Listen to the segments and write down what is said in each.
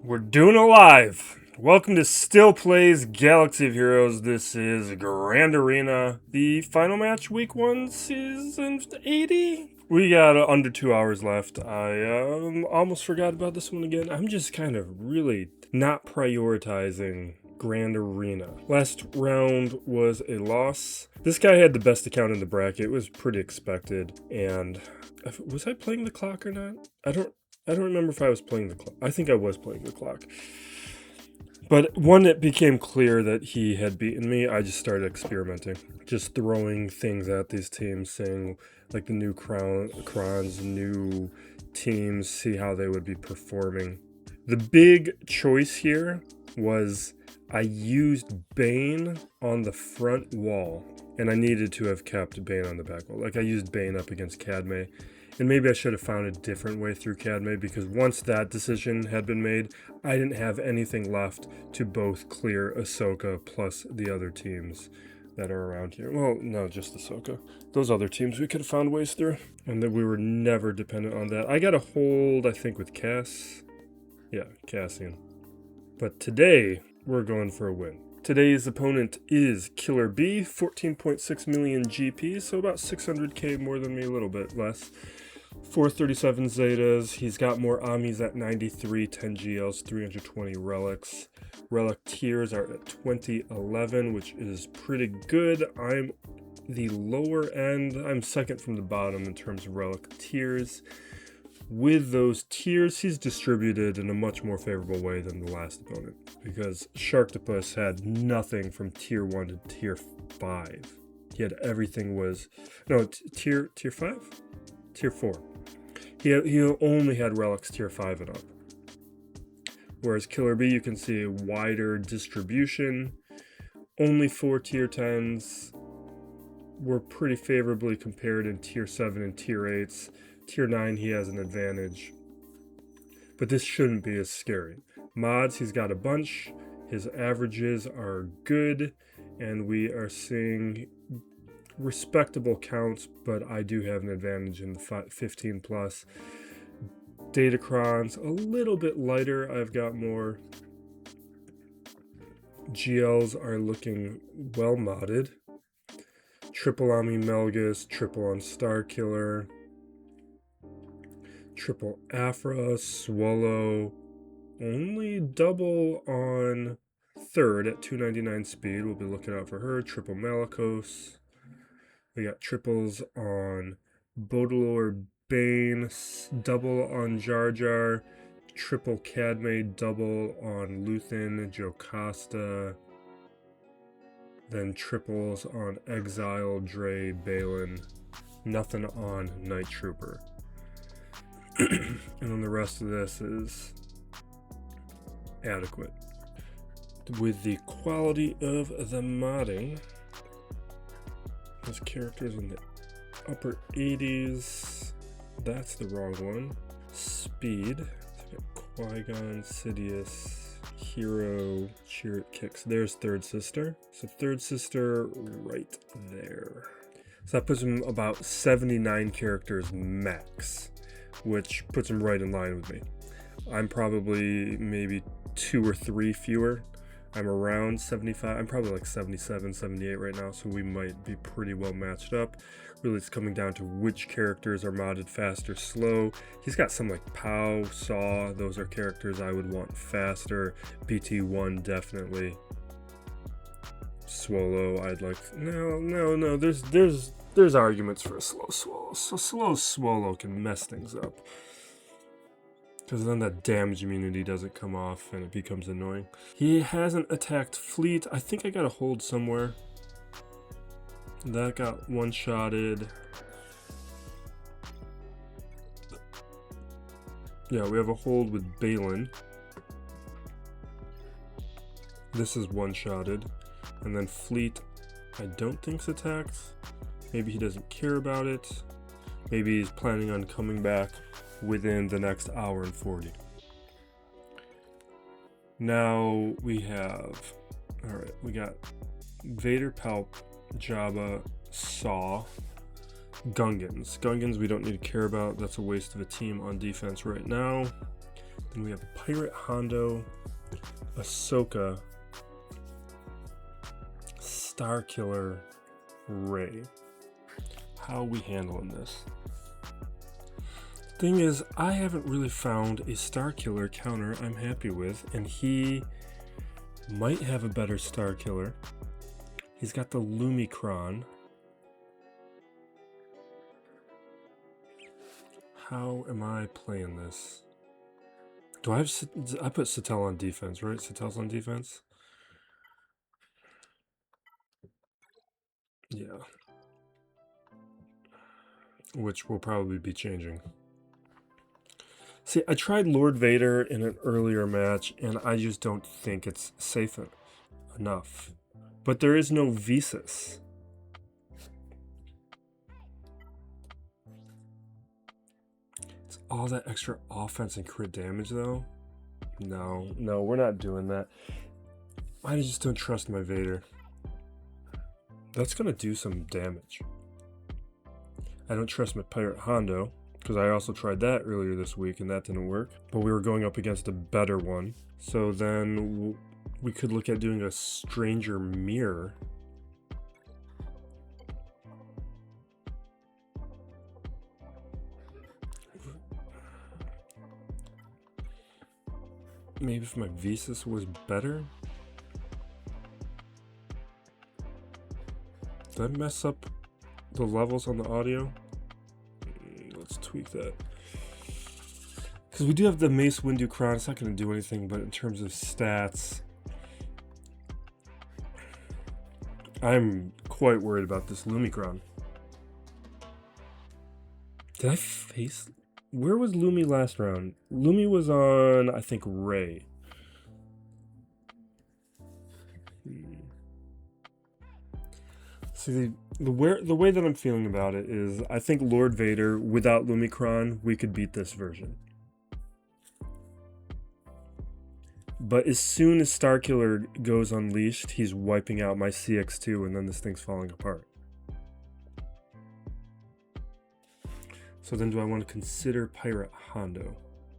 We're doing it live. Welcome to Still Plays Galaxy of Heroes. This is Grand Arena, the final match, week 1, season 80. We got under 2 hours left. I almost forgot about this one again. I'm just kind of really not prioritizing Grand Arena. Last round was a loss. This guy had the best account in the bracket. It was pretty expected. And was I playing the clock or not? I don't remember if I was playing the clock. I think I was playing the clock. But when it became clear that he had beaten me, I just started experimenting. Just throwing things at these teams, saying like the new crons, new teams, see how they would be performing. The big choice here was I used Bane on the front wall, and I needed to have kept Bane on the back wall. Like I used Bane up against Cadme. And maybe I should have found a different way through Cadme, because once that decision had been made, I didn't have anything left to both clear Ahsoka plus the other teams that are around here. Well, no, just Ahsoka. Those other teams we could have found ways through, and that we were never dependent on that. I got a hold, I think, with Cass. Yeah, Cassian. But today, we're going for a win. Today's opponent is Killer B, 14.6 million GP, so about 600k more than me, a little bit less. 437 Zetas, he's got more Amis at 93, 10 GLs, 320 relics. Relic tiers are at 2011, which is pretty good. I'm the lower end, I'm second from the bottom in terms of relic tiers. With those tiers, he's distributed in a much more favorable way than the last opponent, because Sharktopus had nothing from tier 1 to tier 5. He had everything was, no, tier 5? Tier 4. He only had relics tier 5 and up. Whereas Killer B, you can see a wider distribution. Only 4 tier 10s were pretty favorably compared in tier 7 and tier 8s. Tier 9, he has an advantage. But this shouldn't be as scary. Mods, he's got a bunch. His averages are good. And we are seeing respectable counts, but I do have an advantage in the 15 plus. Datacrons, a little bit lighter. I've got more. GLs are looking well modded. Triple Ami Melgus, triple on Starkiller. Triple Afra, Swallow, only double on third at 299 speed. We'll be looking out for her. Triple Malicos. We got triples on Baudelaire Bane, double on Jar Jar, triple Cadme, double on Luthen, Jocasta, then triples on Exile, Dre, Balin, nothing on Night Trooper. And then the rest of this is adequate. With the quality of the modding, those characters in the upper 80s, that's the wrong one. Speed, Qui-Gon, Sidious, Hero, Chirrut Kicks. There's Third Sister. So Third Sister right there. So that puts him about 79 characters max, which puts him right in line with me. I'm probably maybe 2 or 3 fewer. I'm around 75. I'm probably like 77, 78 right now, so we might be pretty well matched up. Really, it's coming down to which characters are modded fast or slow. He's got some like Pow, Saw. Those are characters I would want faster. BT1 definitely. Swallow, I'd like. No. There's arguments for a slow Swallow. So slow Swallow can mess things up, because then that damage immunity doesn't come off and it becomes annoying. He hasn't attacked Fleet. I think I got a hold somewhere. That got one-shotted. Yeah, we have a hold with Balin. This is one-shotted. And then Fleet, I don't think's attacked. Maybe he doesn't care about it. Maybe he's planning on coming back within the next hour and 40. Now we have, alright, we got Vader, Palp, Jabba, Saw, Gungans. Gungans we don't need to care about. That's a waste of a team on defense right now. Then we have Pirate Hondo, Ahsoka, Star Killer, Rey. How are we handling this? Thing is, I haven't really found a Star Killer counter I'm happy with, and he might have a better Star Killer. He's got the Lumicron. How am I playing this? Do I have... I put Satel on defense, right? Satel's on defense? Yeah. Which will probably be changing. See, I tried Lord Vader in an earlier match, and I just don't think it's safe enough. But there is no Visas. It's all that extra offense and crit damage, though. No, we're not doing that. I just don't trust my Vader. That's going to do some damage. I don't trust my Pirate Hondo, because I also tried that earlier this week and that didn't work. But we were going up against a better one. So then we could look at doing a Stranger Mirror. Maybe if my Visas was better? Did I mess up the levels on the audio? Let's tweak that. Because we do have the Mace Windu Crown. It's not going to do anything, but in terms of stats, I'm quite worried about this Lumicron. Did I face... Where was Lumi last round? Lumi was on, I think, Rey. See, the way that I'm feeling about it is I think Lord Vader, without Lumicron, we could beat this version. But as soon as Starkiller goes unleashed, he's wiping out my CX2 and then this thing's falling apart. So then do I want to consider Pirate Hondo?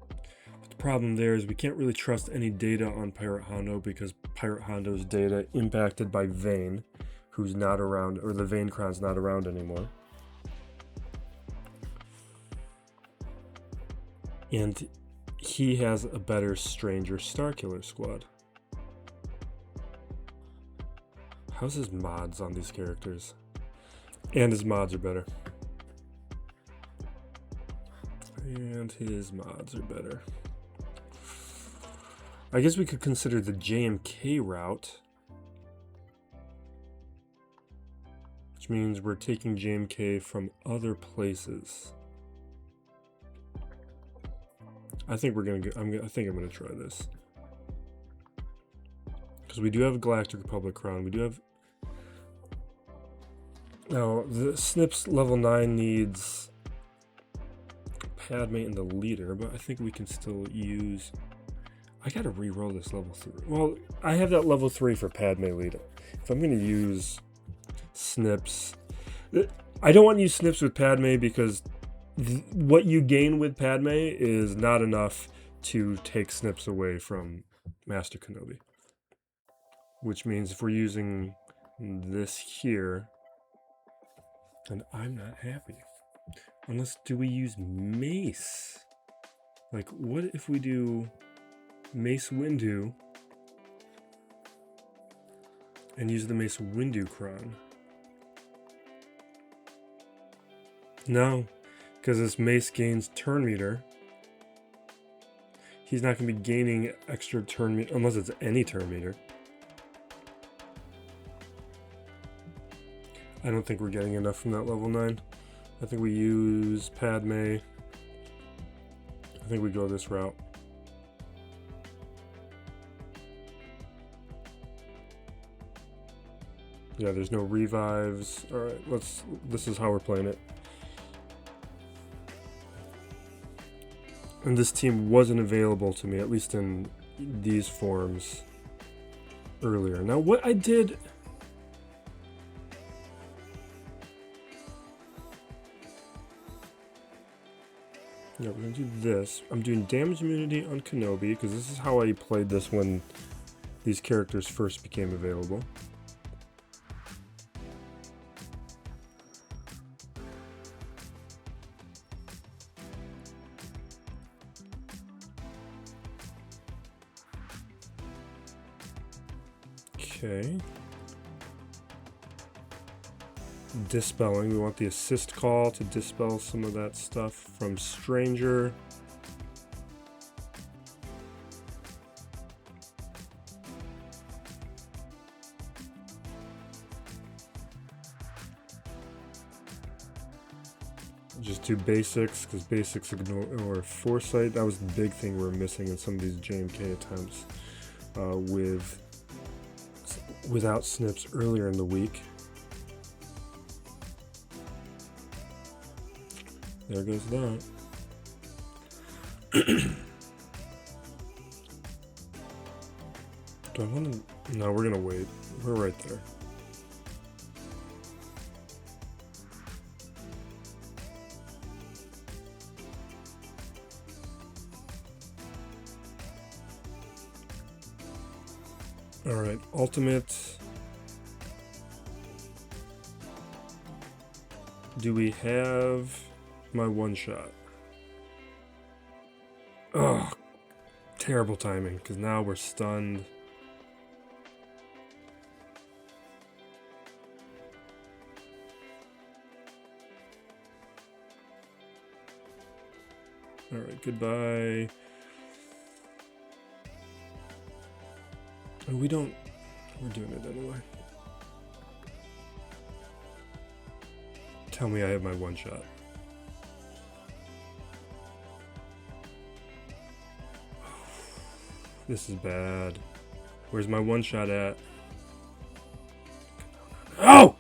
But the problem there is we can't really trust any data on Pirate Hondo because Pirate Hondo's data impacted by Vane, who's not around, or the Vane Crown's not around anymore. And he has a better Stranger Starkiller squad. How's his mods on these characters? And his mods are better. And his mods are better. I guess we could consider the JMK route, which means we're taking JMK from other places. I think we're gonna go, I think I'm gonna try this. Because we do have a Galactic Republic crown. We do have... Now, the Snips level 9 needs Padme and the leader, but I think we can still use... I gotta re-roll this level 3. Well, I have that level 3 for Padme leader. If I'm gonna use Snips... I don't want to use Snips with Padme because what you gain with Padme is not enough to take Snips away from Master Kenobi. Which means if we're using this here, then I'm not happy. Unless, do we use Mace? Like, what if we do Mace Windu and use the Mace Windu Crown? No, because this Mace gains turn meter. He's not going to be gaining extra turn meter, unless it's any turn meter. I don't think we're getting enough from that level 9. I think we use Padme. I think we go this route. Yeah, there's no revives. Alright, this is how we're playing it. And this team wasn't available to me, at least in these forms, earlier. Now, what I did... Yeah, we're gonna do this. I'm doing damage immunity on Kenobi, because this is how I played this when these characters first became available. Okay. Dispelling. We want the assist call to dispel some of that stuff from Stranger. Just do basics, because basics ignore foresight. That was the big thing we're missing in some of these JMK attempts without snips earlier in the week. There goes that. Do I want to? No, we're gonna wait. We're right there. Alright, ultimate. Do we have my one shot? Oh, terrible timing, because now we're stunned. Alright, goodbye. Oh, we're doing it anyway. Tell me I have my one shot. This is bad. Where's my one shot at? Oh!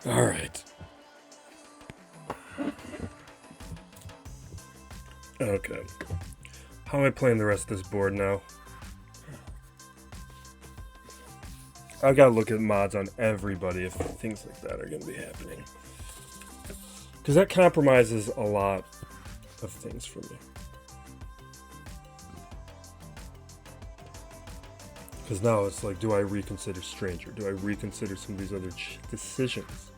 All right. Okay. How am I playing the rest of this board now? I gotta look at mods on everybody if things like that are gonna be happening. Because that compromises a lot of things for me. Because now it's like, do I reconsider Stranger? Do I reconsider some of these other decisions?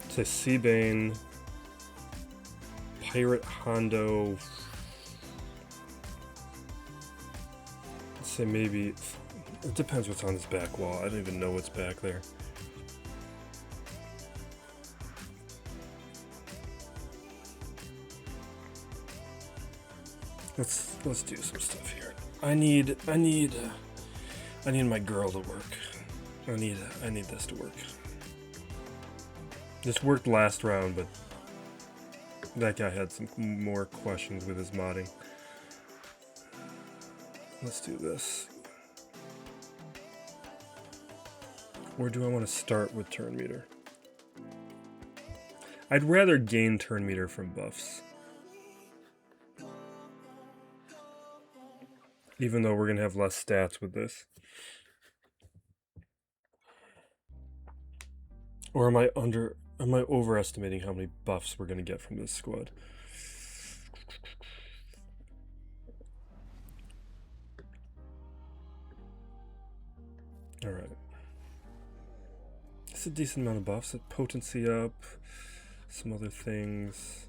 Say Seabane, Pirate Hondo. Let's say maybe, it depends what's on this back wall. I don't even know what's back there. Let's do some stuff here. I need my girl to work. I need this to work. This worked last round, but that guy had some more questions with his modding. Let's do this. Or do I want to start with turn meter? I'd rather gain turn meter from buffs. Even though we're going to have less stats with this. Or am I overestimating how many buffs we're going to get from this squad? Alright. It's a decent amount of buffs. Potency up. Some other things.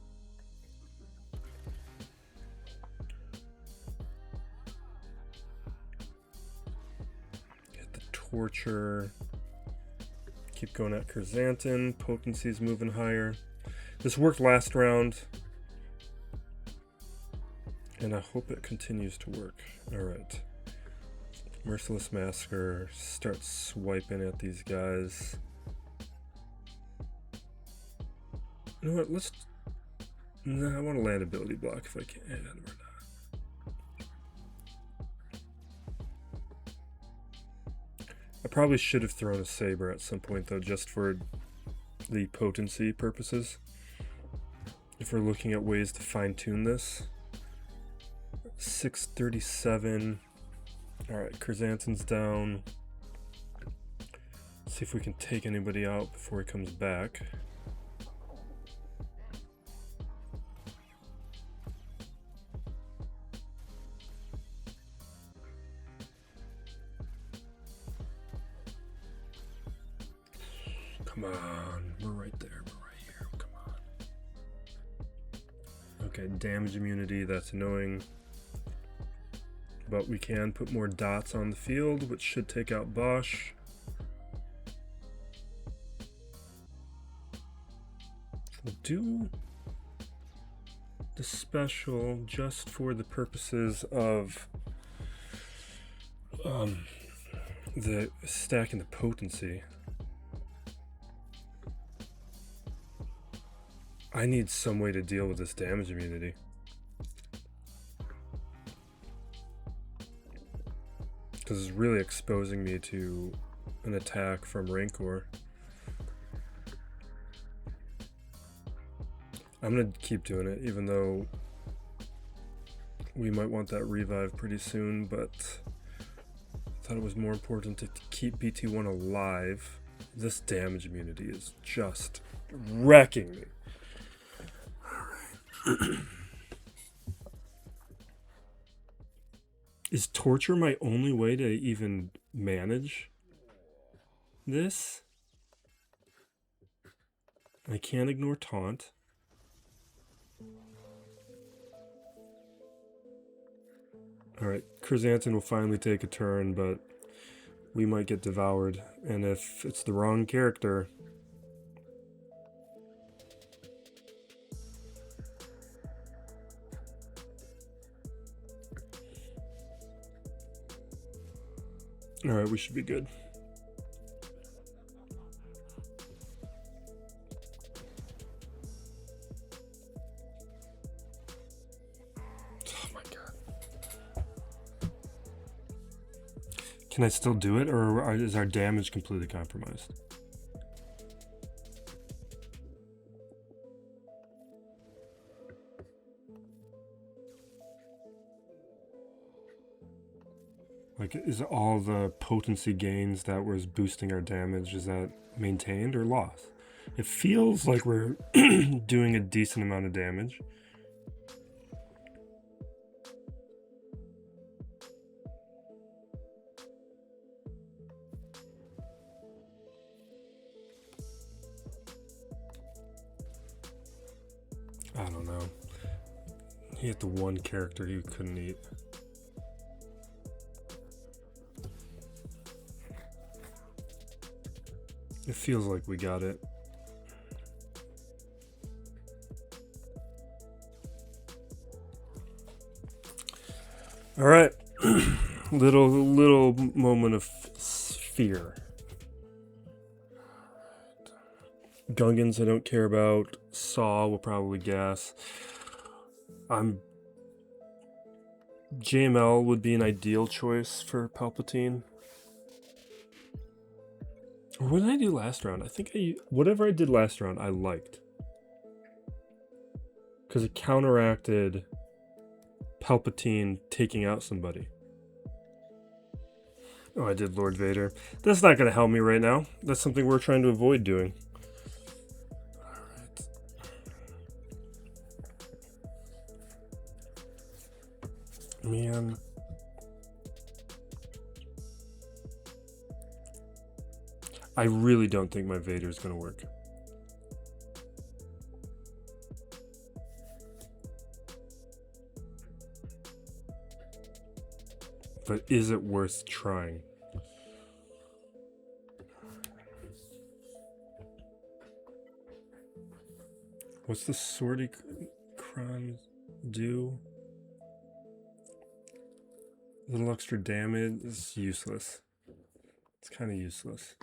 Get the torture. Keep going at Kurzantin. Potency's moving higher. This worked last round. And I hope it continues to work. Alright. Merciless Massacre. Start swiping at these guys. You know what? I want to land ability block if I can. Or not. I probably should have thrown a saber at some point, though, just for the potency purposes. If we're looking at ways to fine-tune this. 637. Alright, Chrysanthemum's down. See if we can take anybody out before he comes back. Come on, we're right there, we're right here, come on. Okay, damage immunity, that's annoying. But we can put more dots on the field, which should take out Bosch. We'll do the special just for the purposes of the stacking the potency. I need some way to deal with this damage immunity. Because it's really exposing me to an attack from Rancor. I'm gonna keep doing it, even though we might want that revive pretty soon, but I thought it was more important to keep BT1 alive. This damage immunity is just wrecking me. Is torture my only way to even manage this? I can't ignore taunt. Alright, Chrysanthemum will finally take a turn, but we might get devoured. And if it's the wrong character... Alright, we should be good. Oh my god. Can I still do it, or is our damage completely compromised? Like, is all the potency gains that was boosting our damage, is that maintained or lost? It feels like we're doing a decent amount of damage. I don't know. He hit the one character he couldn't eat. It feels like we got it. All right, little moment of fear. Gungans I don't care about. Saw will probably gas. JML would be an ideal choice for Palpatine. What did I do last round? I think whatever I did last round, I liked. Because it counteracted Palpatine taking out somebody. Oh, I did Lord Vader. That's not going to help me right now. That's something we're trying to avoid doing. Alright. Man. I really don't think my Vader is going to work. But is it worth trying? What's the Sortie Kron do? A little extra damage is useless. It's kind of useless.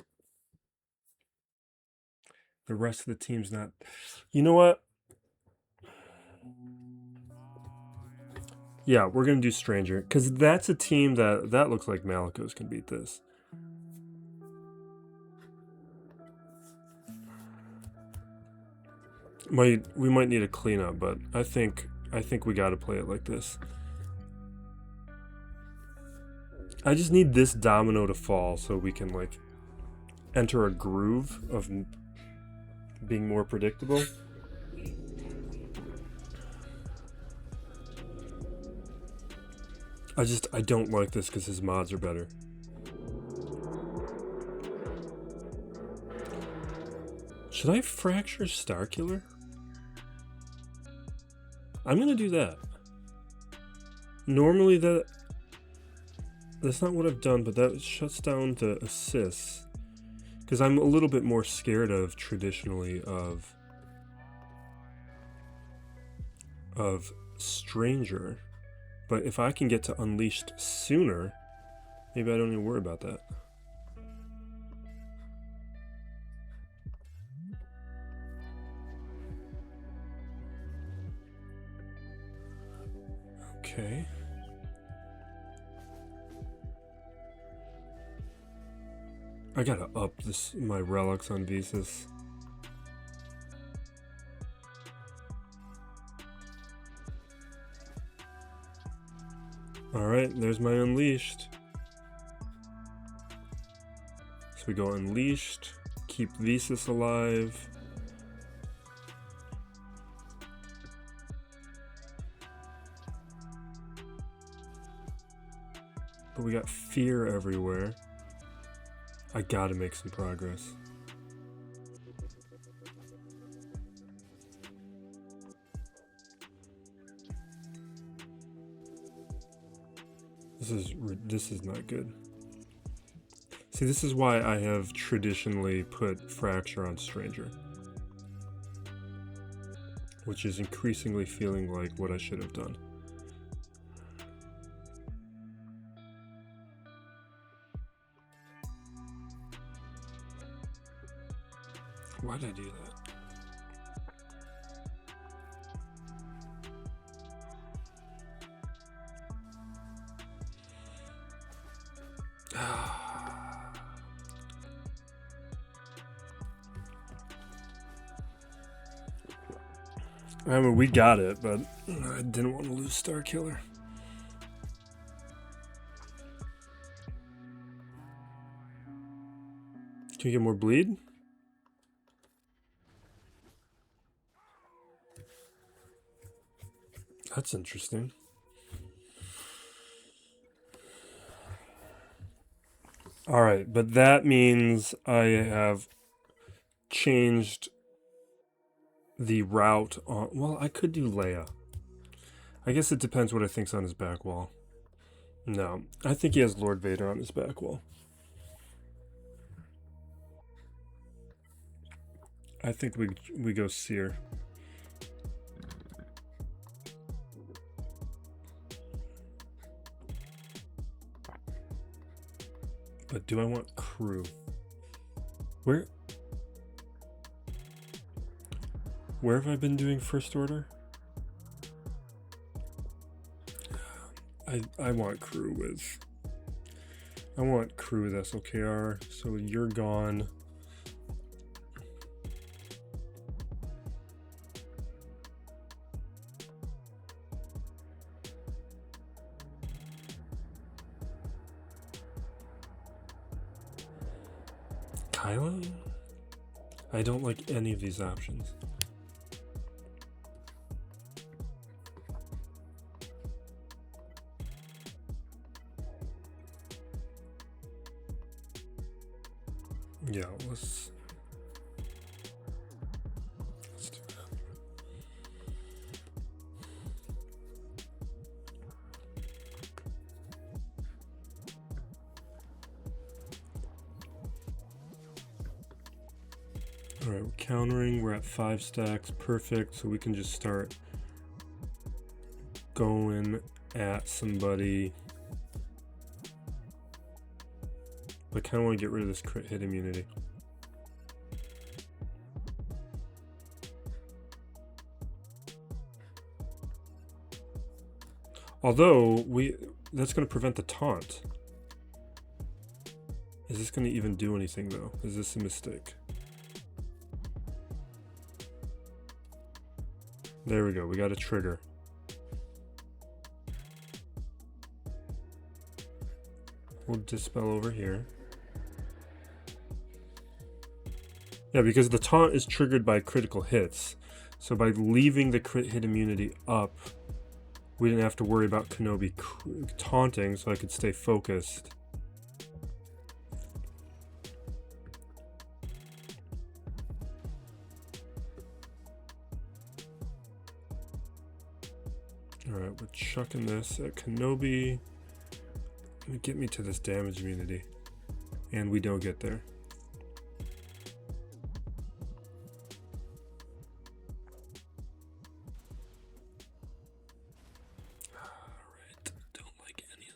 The rest of the team's not... You know what? Yeah, we're going to do Stranger. Because that's a team that looks like Malicos can beat this. We might need a cleanup, but I think we got to play it like this. I just need this domino to fall so we can like enter a groove of being more predictable. I don't like this because his mods are better. Should I fracture Starkiller? I'm gonna do that. Normally that's not what I've done, but that shuts down the assists. Because I'm a little bit more scared of traditionally of Stranger. But if I can get to Unleashed sooner, maybe I don't even worry about that. Okay. I gotta up my relics on Visas. Alright, there's my Unleashed. So we go Unleashed, keep Visas alive. But we got Fear everywhere. I gotta make some progress. This is not good. See, this is why I have traditionally put Fracture on Stranger, which is increasingly feeling like what I should have done. Why did I do that? I mean, we got it, but I didn't want to lose Starkiller. Can you get more bleed? That's interesting. Alright, but that means I have changed the route on... Well, I could do Leia. I guess it depends what I think's on his back wall. No, I think he has Lord Vader on his back wall. I think we go Seer. But do I want Crew? Where have I been doing First Order? I want Crew with... I want Crew with SLKR, so you're gone. Kylo? I don't like any of these options. Yeah, let's do that. All right, we're countering. We're at 5 stacks. Perfect. So we can just start going at somebody. But I kind of want to get rid of this crit hit immunity. Although, that's going to prevent the taunt. Is this going to even do anything, though? Is this a mistake? There we go. We got a trigger. We'll dispel over here. Yeah, because the taunt is triggered by critical hits. So by leaving the crit hit immunity up, we didn't have to worry about Kenobi taunting, so I could stay focused. Alright, we're chucking this at Kenobi. Get me to this damage immunity. And we don't get there. Alright, don't like any of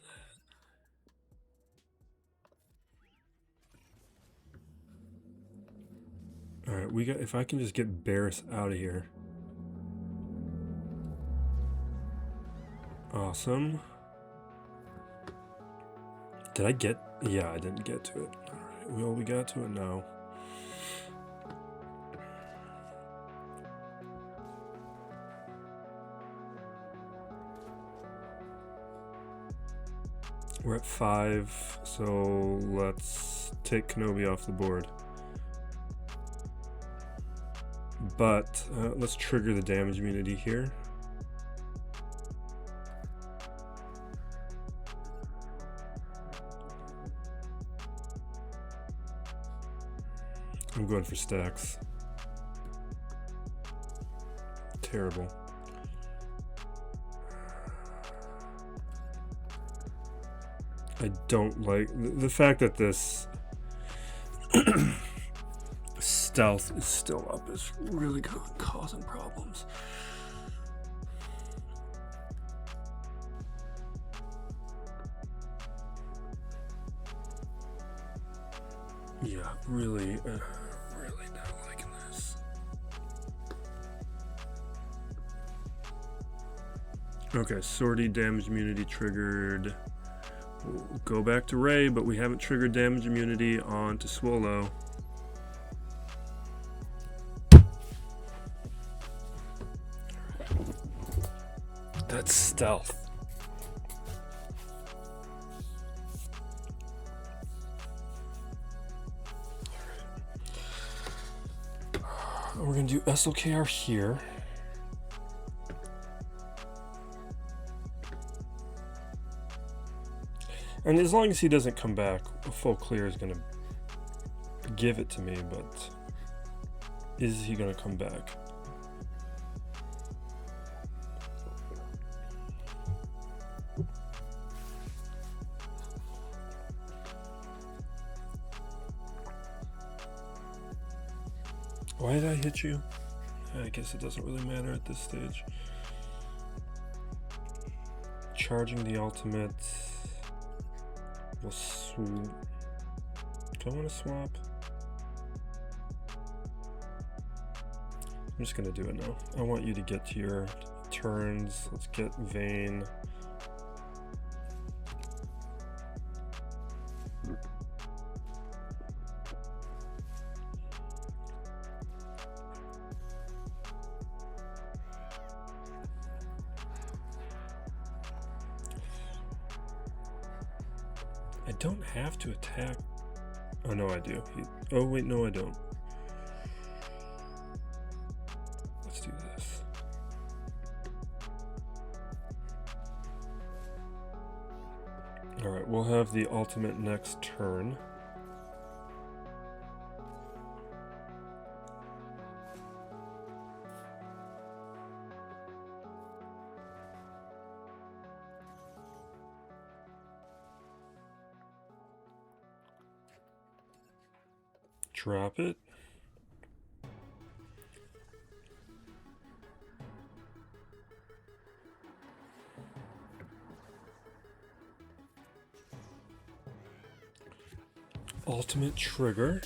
that. Alright, we got, if I can just get Barris out of here. Awesome. Did I get? Yeah, I didn't get to it. Alright, well, we got to it now. We're at 5, so let's take Kenobi off the board. But let's trigger the damage immunity here. I'm going for stacks. Terrible. I don't like the fact that this stealth is still up is really causing problems. Yeah, really not liking this. Okay, sortie damage immunity triggered. We'll go back to Rey, but we haven't triggered damage immunity onto Swallow. That's stealth. We're going to do SLKR here. And as long as he doesn't come back, a full clear is going to give it to me, but is he going to come back? Why did I hit you? I guess it doesn't really matter at this stage. Charging the ultimate. We'll swoop. Do I want to swap? I'm just going to do it now. I want you to get to your turns. Let's get Vayne. I don't have to attack. Oh, no, I do. Oh, wait, no, I don't. Let's do this. Alright, we'll have the ultimate next turn. Drop it. Ultimate trigger.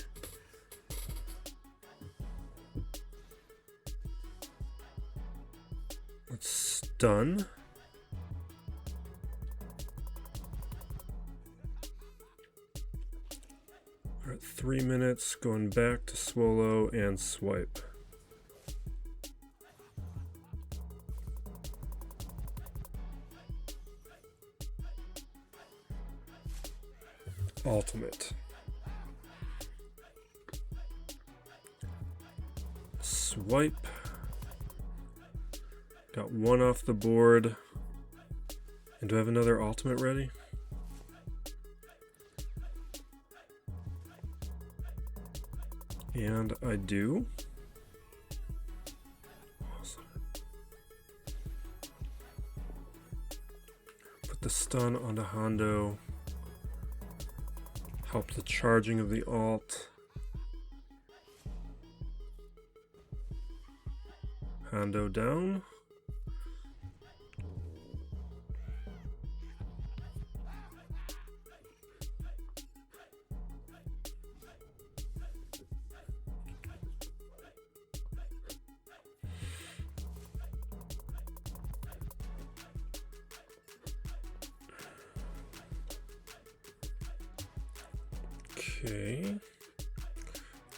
Let's stun. We're at 3 minutes, going back to Swallow and swipe. Ultimate. Swipe. Got one off the board. And do I have another ultimate ready? And I do. Awesome. Put the stun onto Hondo. Help the charging of the alt. Hondo down. Okay,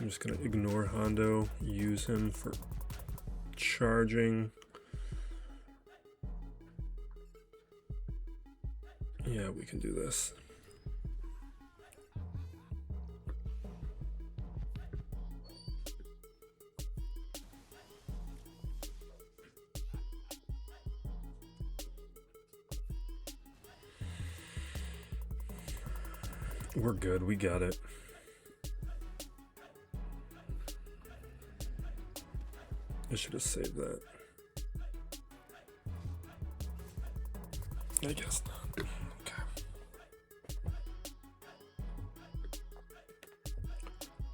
I'm just going to ignore Hondo, use him for charging. Yeah, we can do this. We're good, we got it. I should have saved that. I guess not. Okay.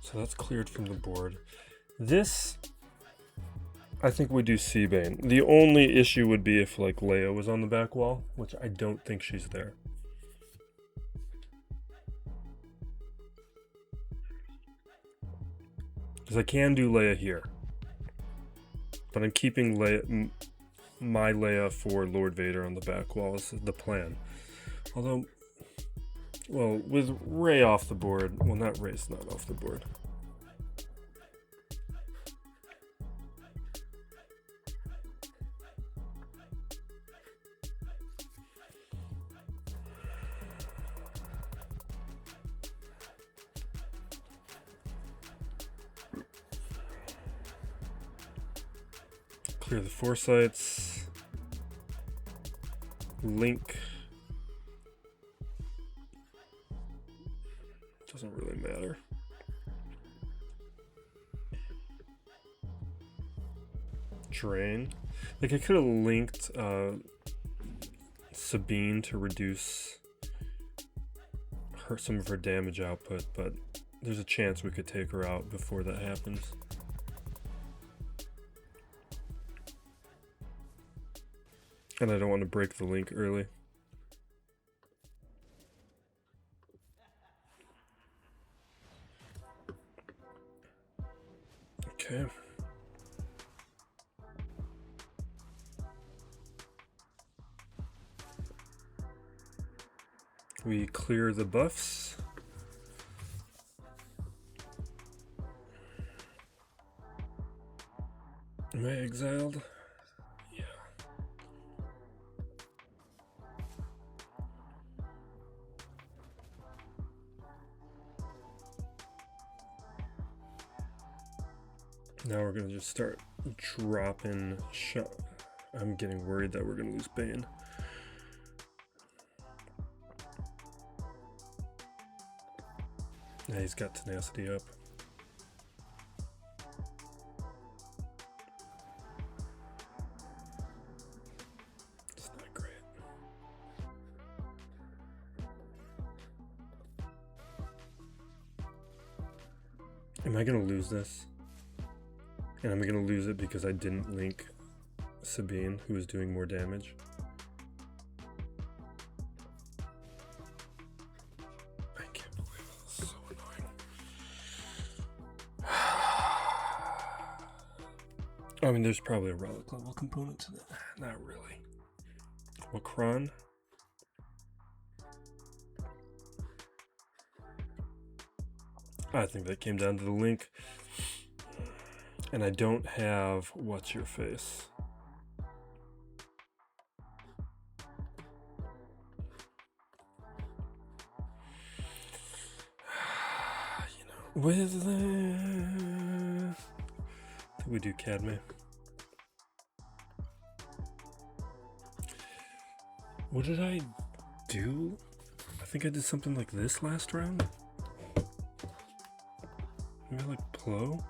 So that's cleared from the board. This, I think we do Seabane. The only issue would be if like Leia was on the back wall, which I don't think she's there. Because I can do Leia here. But I'm keeping Leia, my Leia for Lord Vader on the back wall is the plan. Although, well, with Rey off the board, well, not Rey's not off the board. Clear the foresights. Link. Doesn't really matter. Drain. Like I could have linked Sabine to reduce some of her damage output, but there's a chance we could take her out before that happens. And I don't want to break the link early. Okay. We clear the buffs. Am I exiled? Yeah. Now we're gonna just start dropping shot. I'm getting worried that we're gonna lose Bane. Yeah, he's got tenacity up. It's not great. Am I gonna lose this? And I'm gonna lose it because I didn't link Sabine, who was doing more damage. I can't believe this is so annoying. I mean, there's probably a relic level component to that. Not really. Wakron. I think that came down to the link. And I don't have what's your face. with the... I think we do Cadme. What did I do? I think I did something like this last round. Maybe I like Plo?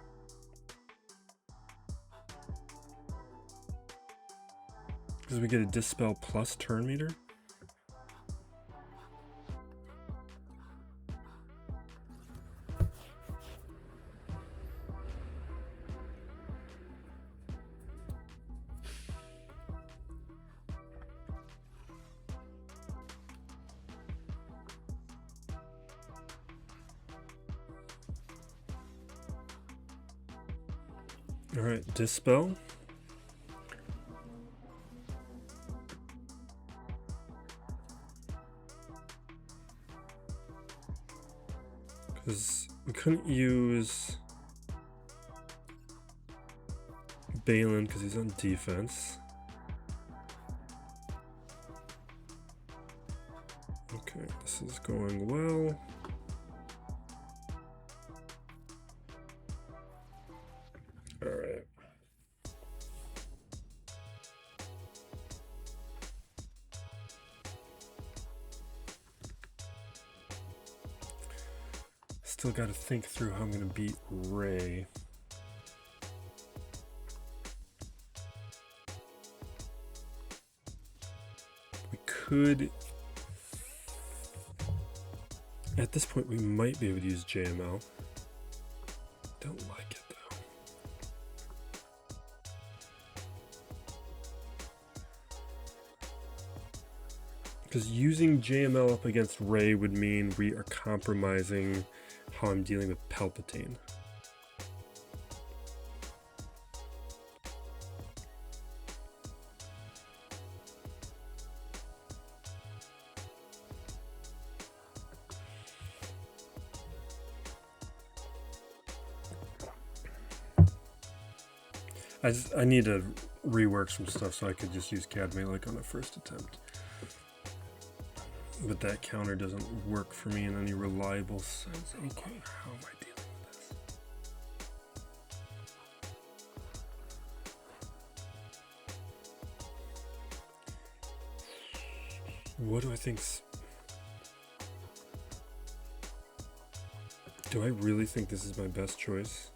Because we get a Dispel plus turn meter? Alright, Dispel. Because we couldn't use Balin because he's on defense. Okay, this is going well. Alright. Still got to think through how I'm going to beat Ray. We could... At this point, we might be able to use JML. Don't like it, though. Because using JML up against Ray would mean we are compromising how I'm dealing with Palpatine. I need to rework some stuff so I could just use Cadme like on the first attempt. But that counter doesn't work for me in any reliable sense. Okay, how am I dealing with this? What do I think's... Do I really think this is my best choice?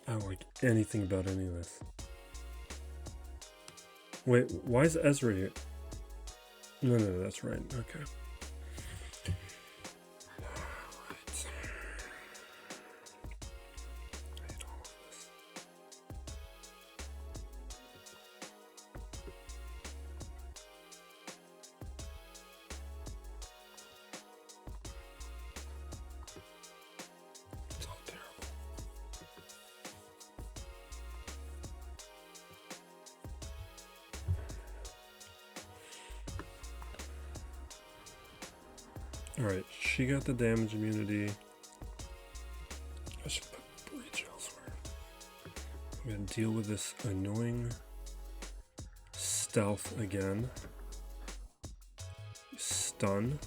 I don't like anything about any of this. Wait, why is Ezra here? No, that's right. Okay. Alright. I hate all of this. It's all terrible. Alright, she got the damage immunity. I should put Breach elsewhere. I'm gonna deal with this annoying stealth again. Stun.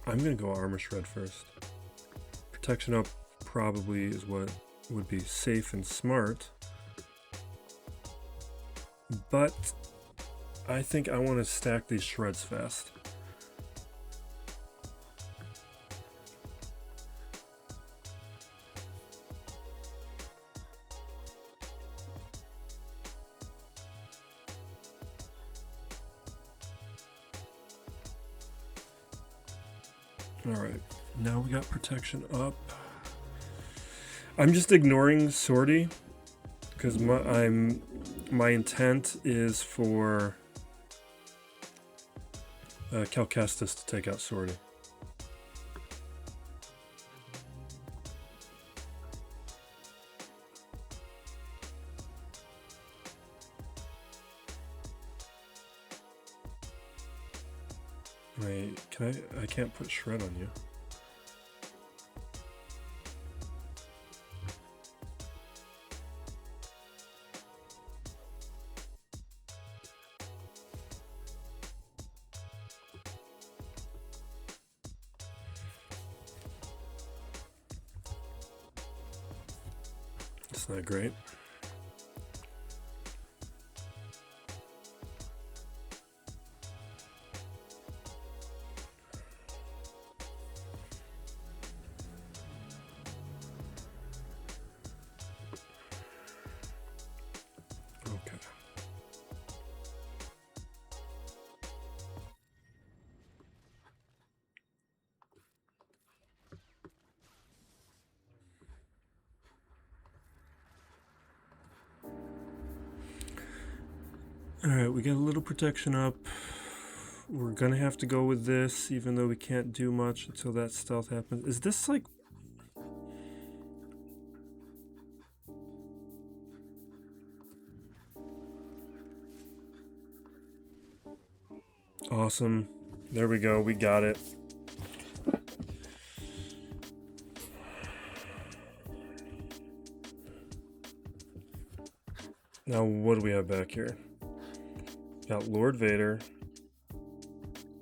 I'm gonna go Armor Shred first. Protection up probably is what would be safe and smart. But I think I want to stack these shreds fast. Alright, now we got protection up. I'm just ignoring Sortie because my intent is for Cal Kestis to take out Sortie. Wait, I can't put shred on you. It's not great. Okay. Alright, we got a little protection up. We're gonna have to go with this, even though we can't do much until that stealth happens. Is this like... Awesome. There we go, we got it. Now, what do we have back here? Got Lord Vader,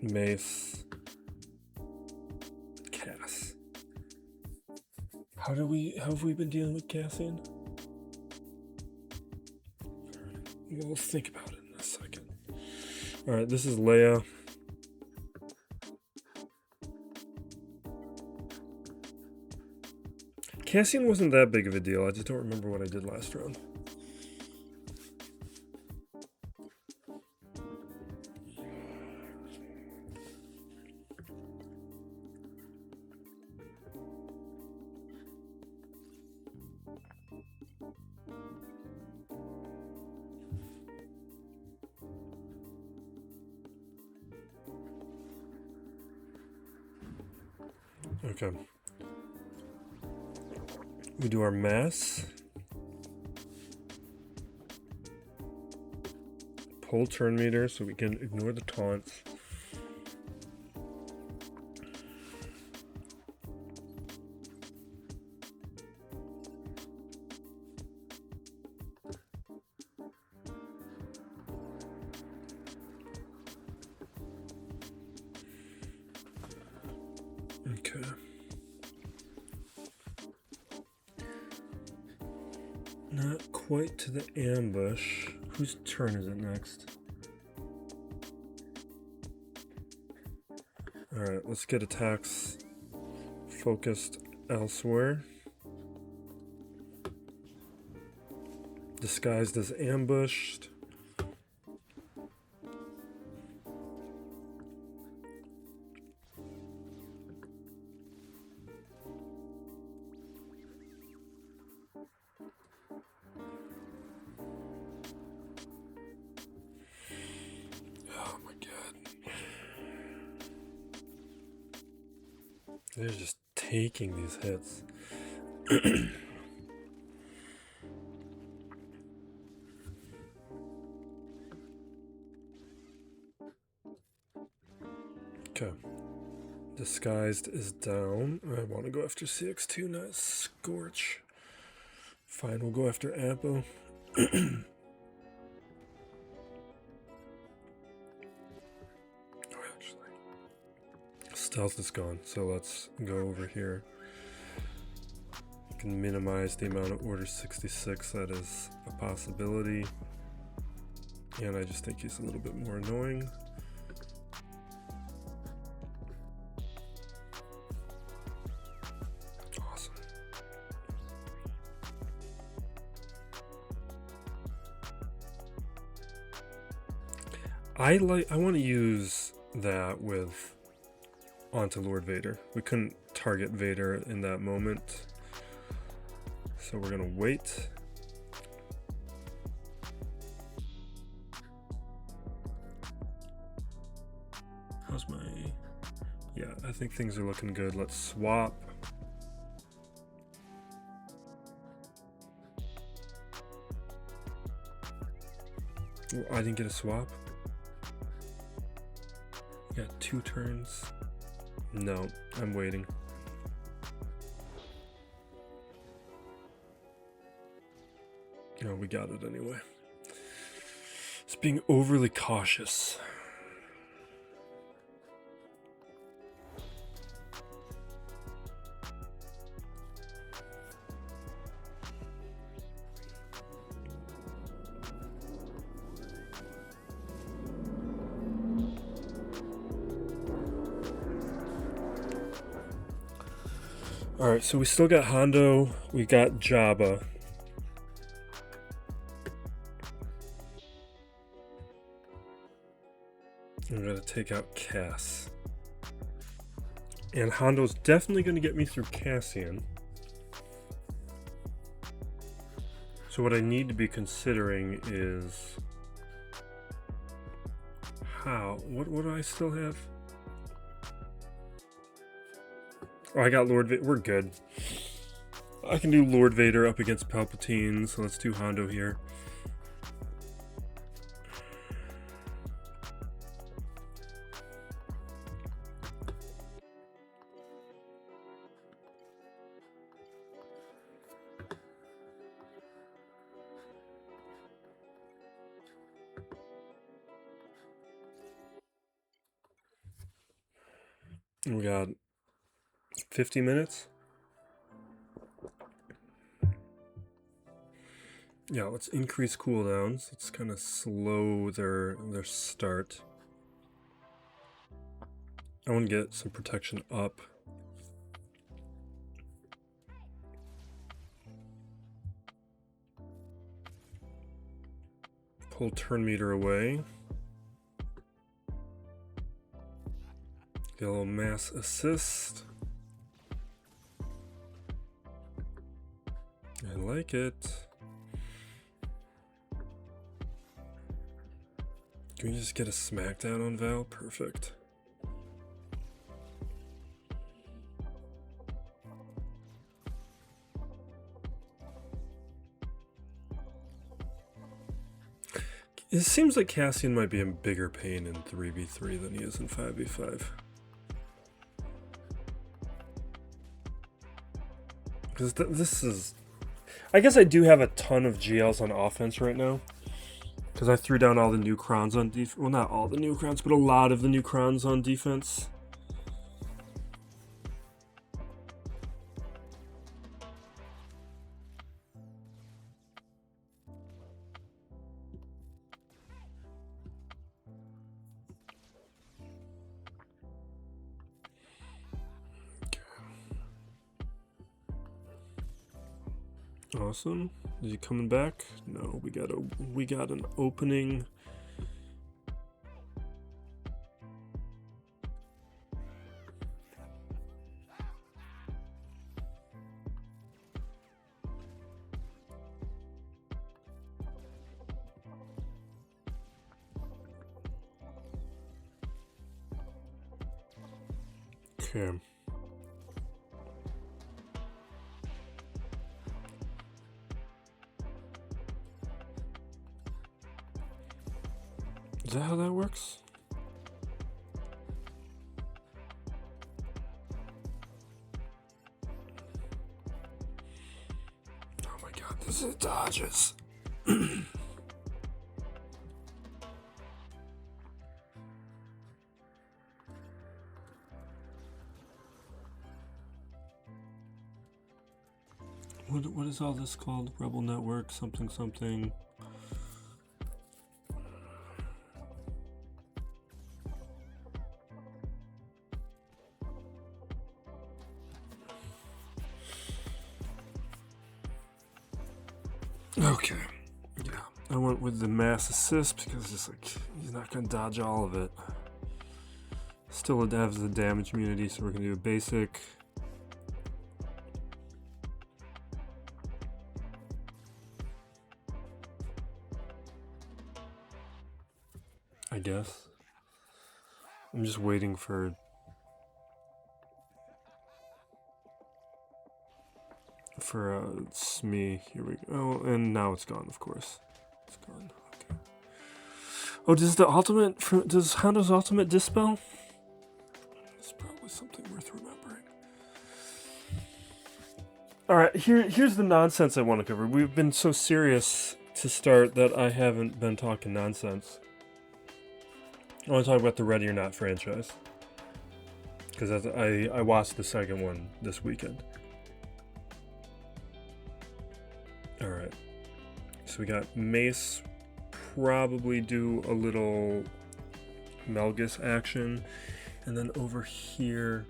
Mace, Cass. How have we been dealing with Cassian? We'll think about it in a second. Alright, this is Leia. Cassian wasn't that big of a deal. I just don't remember what I did last round. Okay. We do our mass. Pull turn meter so we can ignore the taunts. Okay. Not quite to the ambush. Whose turn is it next? Alright, let's get attacks focused elsewhere. Disguised as ambushed. Oh my god. They're just taking these hits. Okay. Disguised is down. I want to go after CX2, not Scorch. Fine, we'll go after Apple. Stealth is gone, so let's go over here. You can minimize the amount of Order 66, that is a possibility. And I just think he's a little bit more annoying. Awesome. I want to use that with onto Lord Vader. We couldn't target Vader in that moment, so we're gonna wait. How's my... Yeah, I think things are looking good. Let's swap. Oh, I didn't get a swap. Got 2 turns. No, I'm waiting. No, we got it anyway. It's being overly cautious. Alright, so we still got Hondo, we got Jabba. I'm gonna take out Cass. And Hondo's definitely gonna get me through Cassian. So what I need to be considering is how. What do I still have? Oh, I got Lord Vader. We're good. I can do Lord Vader up against Palpatine, so let's do Hondo here. We got 50 minutes. Yeah, let's increase cooldowns. Let's kind of slow their start. I want to get some protection up. Pull turn meter away. Get a little mass assist. I like it. Can we just get a smackdown on Val? Perfect. It seems like Cassian might be in bigger pain in 3v3 than he is in 5v5. Because this is... I guess I do have a ton of GLs on offense right now. Because I threw down all the new crons on defense. Well, not all the new crons, but a lot of the new crons on defense. Awesome. Is he coming back? No, we got an opening. Okay. Is that how that works? Oh my god, this is dodges. What is all this called? Rebel Network, something something. Okay, yeah, I went with the mass assist because it's like he's not gonna dodge all of it. Still it has the damage immunity, so we're gonna do a basic. I guess. I'm just waiting for Smee. Here we go. Oh, and now it's gone, of course. It's gone. Okay. Oh, does Hondo's ultimate dispel? It's probably something worth remembering. All right, here's the nonsense I want to cover. We've been so serious to start that I haven't been talking nonsense. I want to talk about the Ready or Not franchise. Because I watched the second one this weekend. Alright. So we got Mace probably do a little Melgus action. And then over here...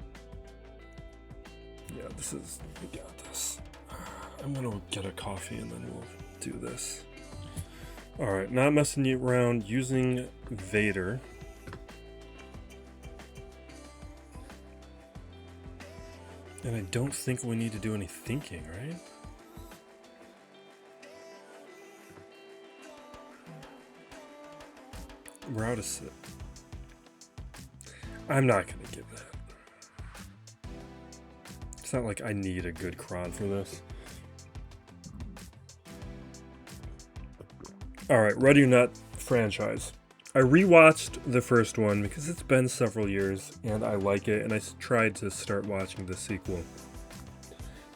Yeah, we got this. I'm going to get a coffee and then we'll do this. Alright, not messing you around, using Vader. And I don't think we need to do any thinking, right? We're out of sit. I'm not going to give that. It's not like I need a good cron for this. Alright, Ready or Not franchise. I rewatched the first one because it's been several years and I like it, and I tried to start watching the sequel.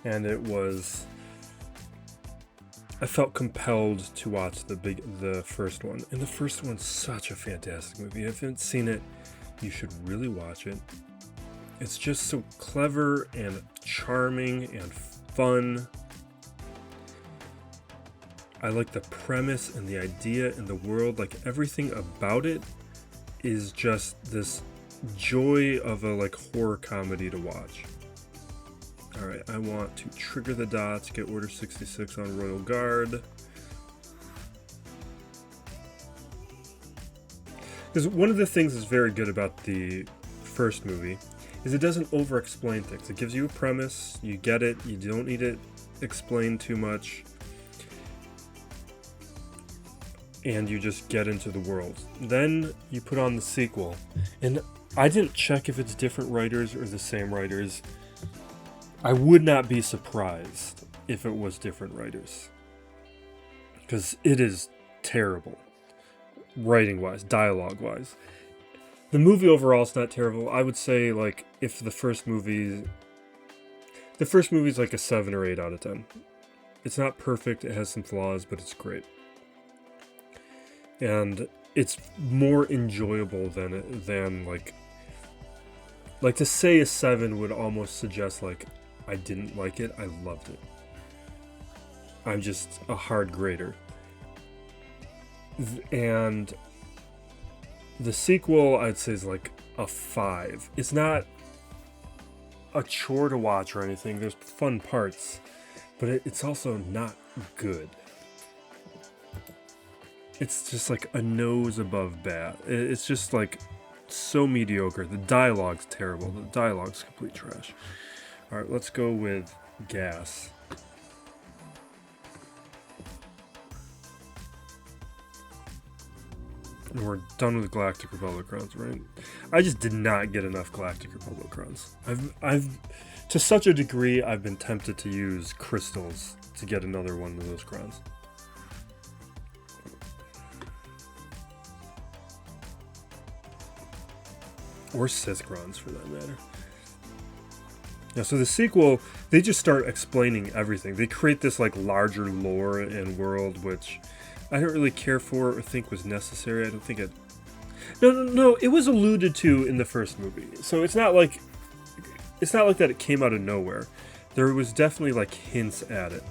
And I felt compelled to watch the first one. And the first one's such a fantastic movie. If you haven't seen it, you should really watch it. It's just so clever and charming and fun. I like the premise and the idea and the world. Like, everything about it is just this joy of a horror comedy to watch. Alright, I want to trigger the dots, get Order 66 on Royal Guard. Because one of the things that's very good about the first movie is it doesn't over-explain things. It gives you a premise, you get it, you don't need it explained too much. And you just get into the world. Then you put on the sequel. And I didn't check if it's different writers or the same writers. I would not be surprised if it was different writers. Because it is terrible. Writing-wise, dialogue-wise. The movie overall is not terrible. I would say, if the first movie... The first movie is like a 7 or 8 out of 10. It's not perfect, it has some flaws, but it's great. And it's more enjoyable than to say a 7 would almost suggest I didn't like it. I loved it. I'm just a hard grader. And the sequel, I'd say, is a 5. It's not a chore to watch or anything. There's fun parts, but it's also not good. It's just a nose above bad. It's just so mediocre. The dialogue's terrible. The dialogue's complete trash. Alright, let's go with gas. And we're done with Galactic Republic crowns, right? I just did not get enough Galactic Republic crowns. I've to such a degree, I've been tempted to use crystals to get another one of those crowns. Or Sith crowns, for that matter. Yeah, so the sequel, they just start explaining everything. They create this larger lore and world, which I don't really care for or think was necessary. I don't think it... No, it was alluded to in the first movie. So it's not like that it came out of nowhere. There was definitely hints at it.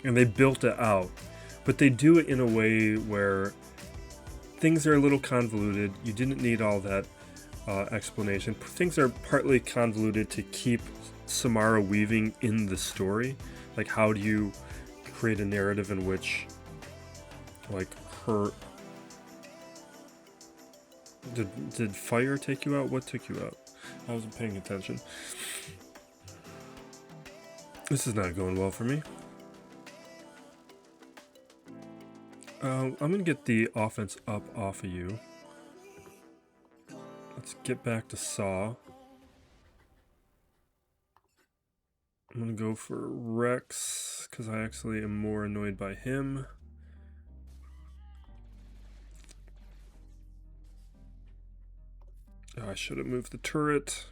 And they built it out. But they do it in a way where things are a little convoluted. You didn't need all that explanation. Things are partly convoluted to keep Samara Weaving in the story. How do you create a narrative in which her... Did fire take you out? What took you out? I wasn't paying attention. This is not going well for me. I'm gonna get the offense up off of you. Let's get back to Saw. I'm gonna go for Rex, because I actually am more annoyed by him. Oh, I should have moved the turret.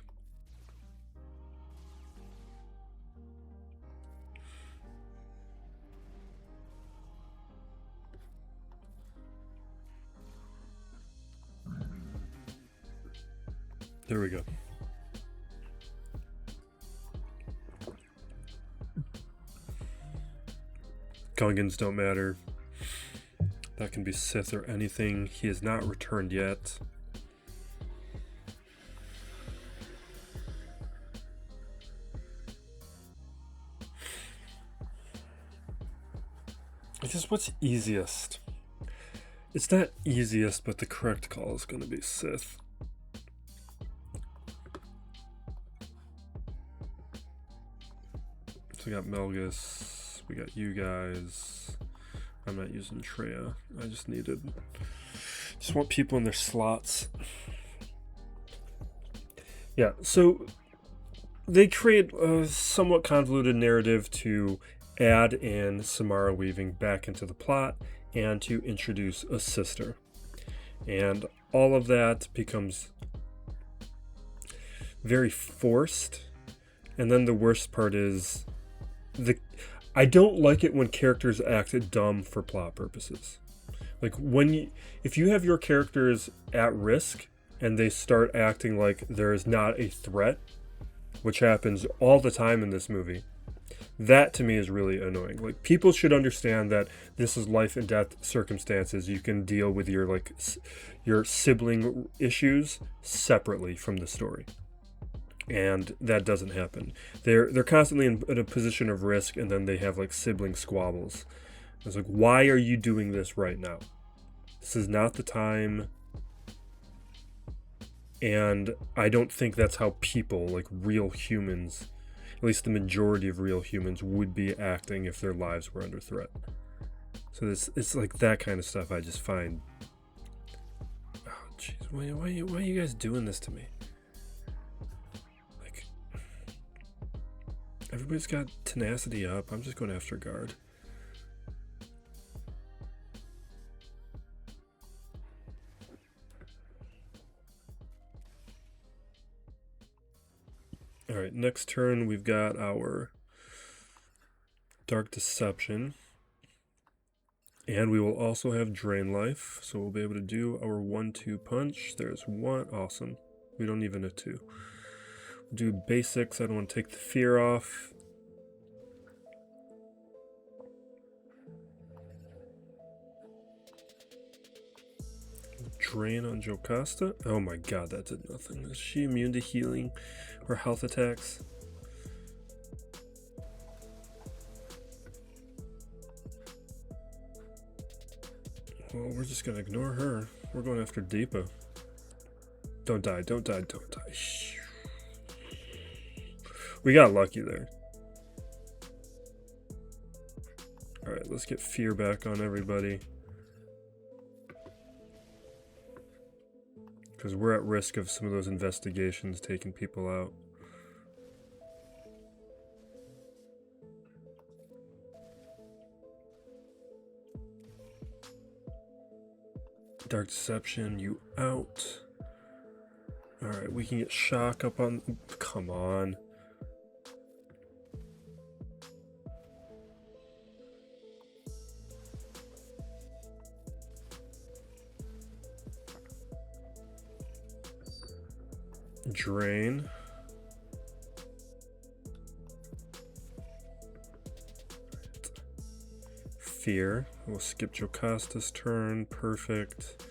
There we go. Gungans don't matter. That can be Sith or anything. He has not returned yet. I guess what's easiest? It's not easiest, but the correct call is going to be Sith. So we got Melgus, we got you guys. I'm not using Treya. I just want people in their slots. Yeah, so they create a somewhat convoluted narrative to add in Samara Weaving back into the plot and to introduce a sister. And all of that becomes very forced. And then the worst part is I don't like it when characters act dumb for plot purposes. Like if you have your characters at risk and they start acting like there is not a threat, which happens all the time in this movie, that to me is really annoying. Like, people should understand that this is life and death circumstances. You can deal with your sibling issues separately from the story. And that doesn't happen. They're constantly in a position of risk, and then they have like sibling squabbles. It's like, why are you doing this right now? This is not the time. And I don't think that's how people, like real humans, at least the majority of real humans, would be acting if their lives were under threat. So it's like that kind of stuff I just find. Oh, jeez, why are you guys doing this to me? Like, everybody's got tenacity up. I'm just going after guard. Alright, next turn we've got our Dark Deception. And we will also have Drain Life, so we'll be able to do our 1-2 punch. There's one, awesome. We don't even have two. We'll do basics, I don't want to take the fear off. Drain on Jocasta. Oh my god, that did nothing. Is she immune to healing or health attacks? Well, we're just gonna ignore her. We're going after Deepa. Don't die, don't die, don't die. We got lucky there. Alright, let's get fear back on everybody. Because we're at risk of some of those investigations taking people out. Dark Deception, you out. Alright, we can get Shock up on... Come on. Drain. Fear. We'll skip Jocasta's turn. Perfect.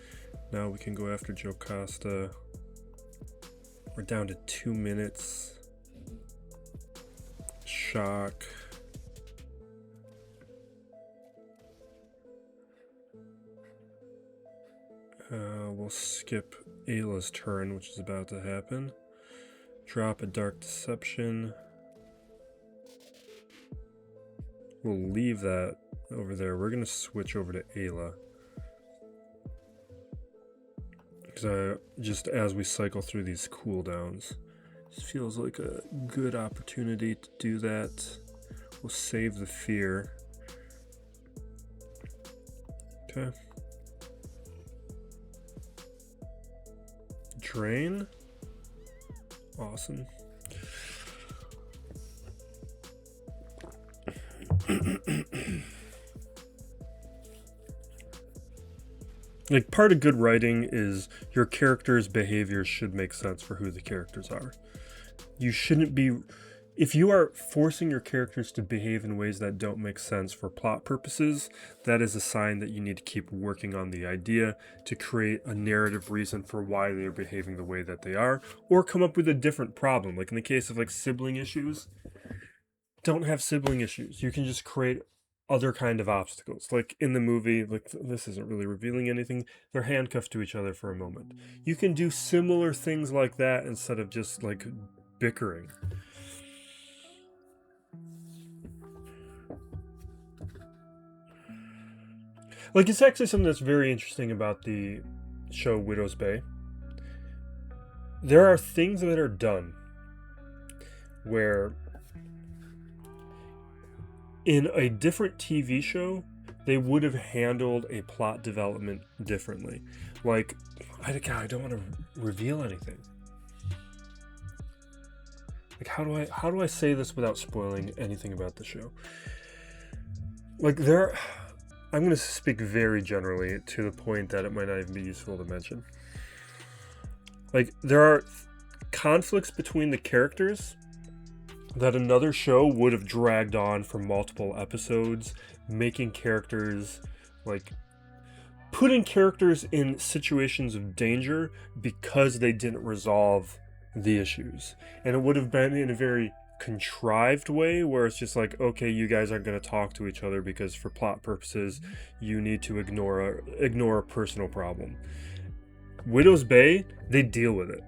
Now we can go after Jocasta. We're down to 2 minutes. Shock. We'll skip Ayla's turn, which is about to happen. Drop a Dark Deception. We'll leave that over there. We're going to switch over to Ayla. Because just as we cycle through these cooldowns, this feels like a good opportunity to do that. We'll save the fear. Okay. Drain. Awesome. Like, part of good writing is your characters' behaviors should make sense for who the characters are. You shouldn't be... If you are forcing your characters to behave in ways that don't make sense for plot purposes, that is a sign that you need to keep working on the idea to create a narrative reason for why they're behaving the way that they are, or come up with a different problem. Like in the case of like sibling issues, don't have sibling issues. You can just create other kind of obstacles. Like in the movie, like this isn't really revealing anything, they're handcuffed to each other for a moment. You can do similar things like that instead of just like bickering. Like, it's actually something that's very interesting about the show Widow's Bay. There are things that are done where in a different TV show, they would have handled a plot development differently. Like, I don't want to reveal anything. Like, how do I say this without spoiling anything about the show? Like, I'm going to speak very generally to the point that it might not even be useful to mention. Like, there are conflicts between the characters that another show would have dragged on for multiple episodes, making characters, like, putting characters in situations of danger because they didn't resolve the issues. And it would have been in a very contrived way where it's just like, okay, you guys aren't going to talk to each other because for plot purposes you need to ignore a personal problem. Widow's Bay, they deal with it,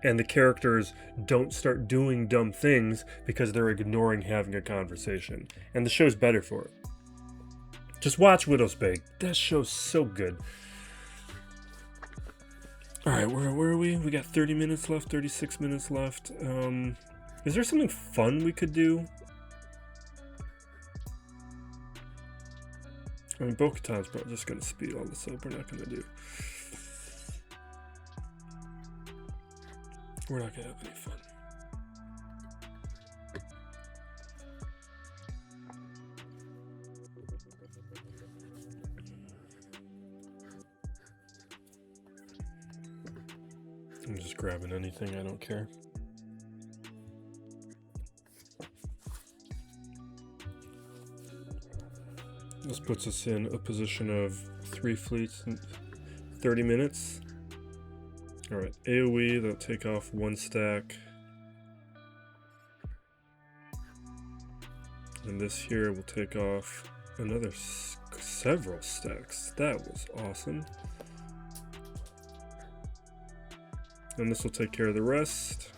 and the characters don't start doing dumb things because they're ignoring having a conversation, and the show's better for it. Just watch Widow's Bay. That show's so good. All right, where are we? We got 30 minutes left, 36 minutes left. Is there something fun we could do? I mean, Bo-Katan's probably just going to speed all this up. We're not going to have any fun. I'm just grabbing anything, I don't care. This puts us in a position of 3 fleets in 30 minutes. Alright, AoE, that'll take off 1 stack. And this here will take off another several stacks. That was awesome. And this will take care of the rest.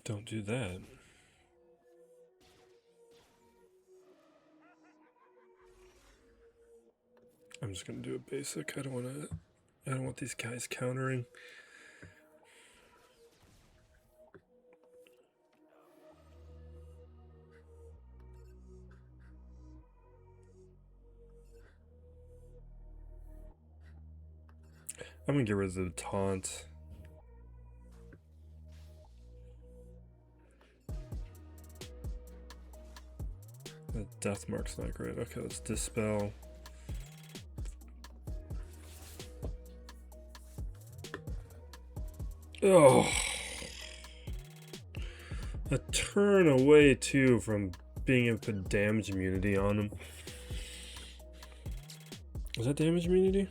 Don't do that. I'm just gonna do a basic. I don't want these guys countering. I'm gonna get rid of the taunt. The death mark's not great. Okay, let's dispel. Oh, a turn away too from being able to put damage immunity on him. Was that damage immunity?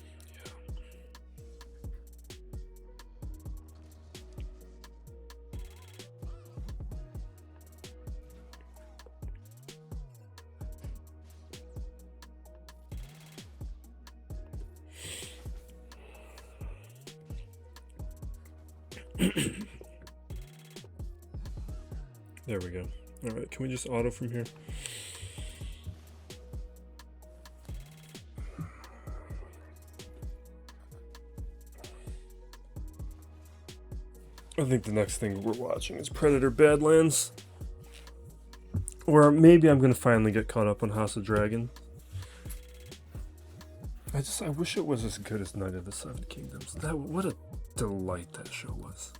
There we go. All right, can we just auto from here? I think the next thing we're watching is Predator Badlands. Or maybe I'm going to finally get caught up on House of Dragon. I wish it was as good as Night of the Seven Kingdoms. What a delight that show was.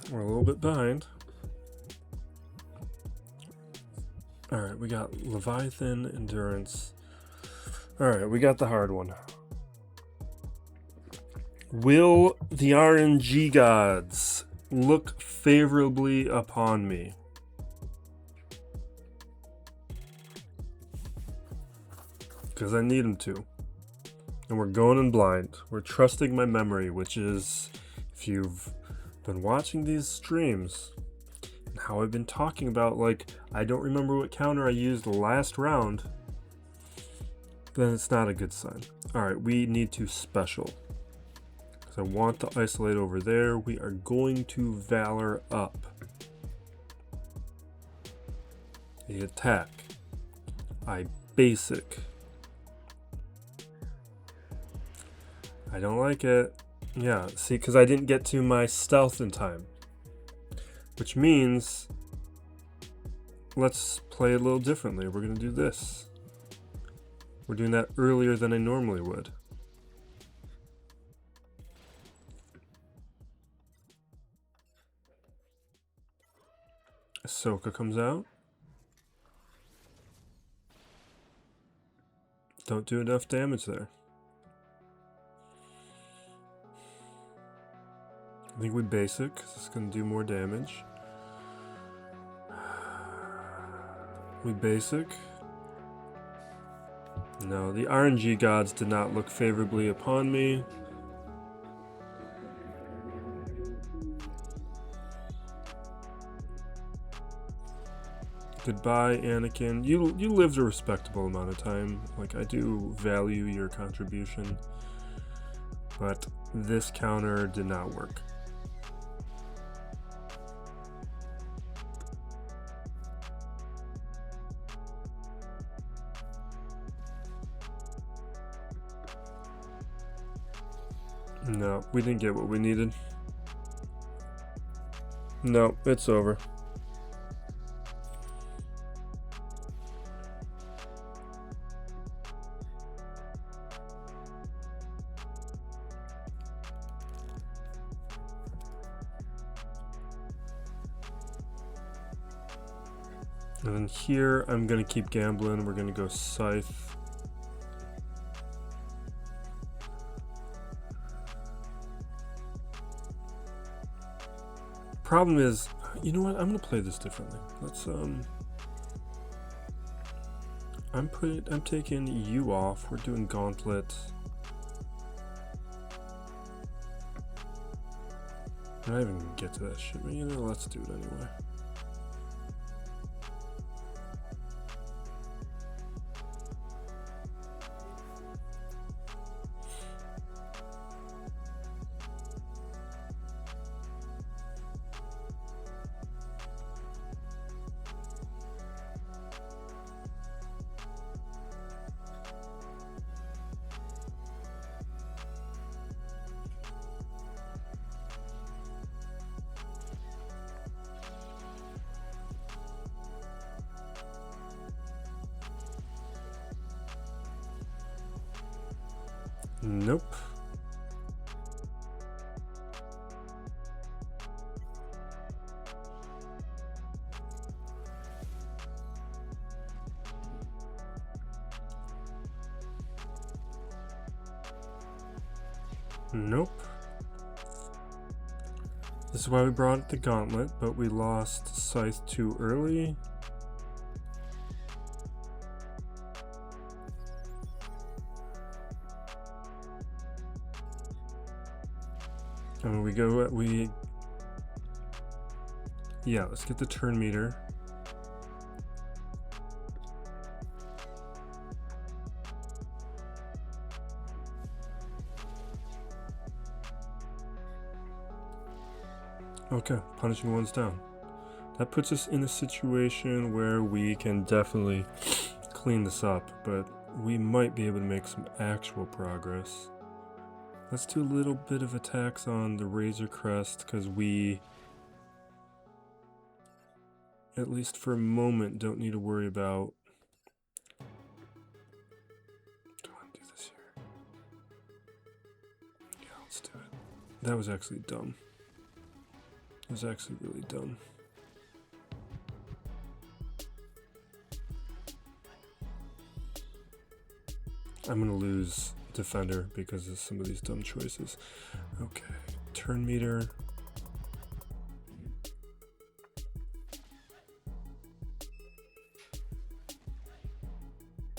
We're a little bit behind. Alright, we got Leviathan, Endurance. Alright, we got the hard one. Will the RNG gods look favorably upon me? Because I need them to. And we're going in blind. We're trusting my memory, which is, if you've been watching these streams, and how I've been talking about, like, I don't remember what counter I used last round, then it's not a good sign. Alright, we need to special. Because I want the isolate over there. We are going to Valor up. The attack. I basic. I don't like it. Yeah, see, because I didn't get to my stealth in time. Which means, let's play it a little differently. We're going to do this. We're doing that earlier than I normally would. Ahsoka comes out. Don't do enough damage there. I think we basic, because it's going to do more damage. We basic. No, the RNG gods did not look favorably upon me. Goodbye, Anakin. You lived a respectable amount of time. Like, I do value your contribution. But this counter did not work. No, we didn't get what we needed. No, it's over. And then here, I'm going to keep gambling. We're going to go Scythe. Problem is, you know what? I'm going to play this differently. Let's, I'm taking you off. We're doing Gauntlet. I'm not even going to get to that shit, but you know, let's do it anyway. Nope. Nope. This is why we brought the Gauntlet, but we lost Scythe too early. And yeah, let's get the turn meter. Okay, punishing one's down. That puts us in a situation where we can definitely clean this up, but we might be able to make some actual progress. Let's do a little bit of attacks on the Razor Crest, because we, at least for a moment, don't need to worry about... Do I want to do this here? Yeah, let's do it. That was actually dumb. It was actually really dumb. I'm gonna lose defender because of some of these dumb choices. Okay, turn meter.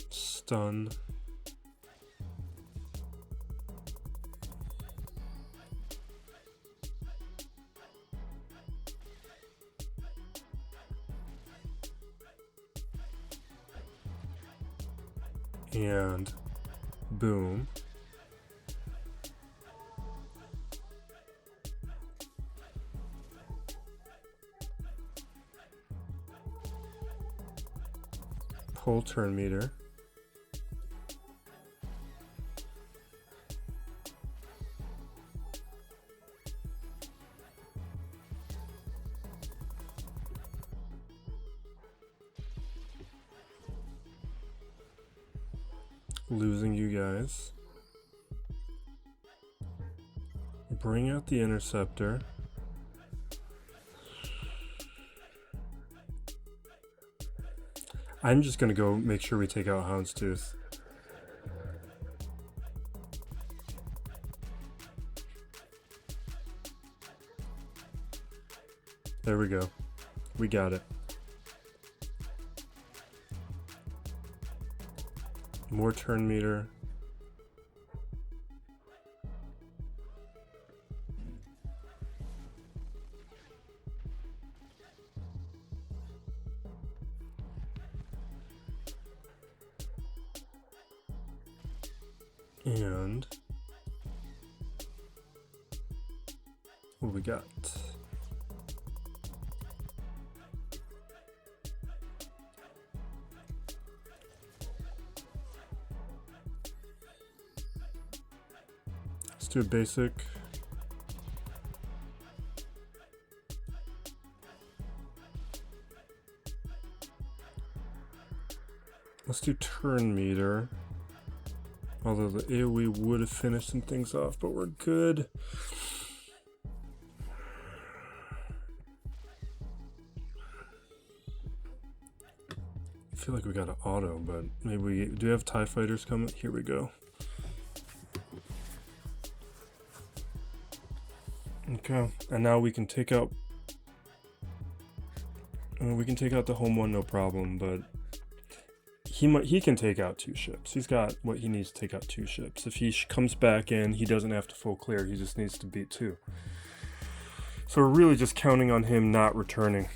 Stun. And boom. Pull turn meter. Losing you guys. Bring out the interceptor. I'm just gonna go make sure we take out Houndstooth. There we go. We got it. More turn meter. And what do we got? Let's do a basic. Let's do turn meter. Although the AoE would have finished some things off, but we're good. I feel like we got an auto, but maybe we do have TIE fighters coming. Here we go. Okay, and now we can take out. We can take out the home one, no problem, but. He can take out 2 ships. He's got what he needs to take out 2 ships. If he comes back in, he doesn't have to full clear. He just needs to beat 2. So we're really just counting on him not returning.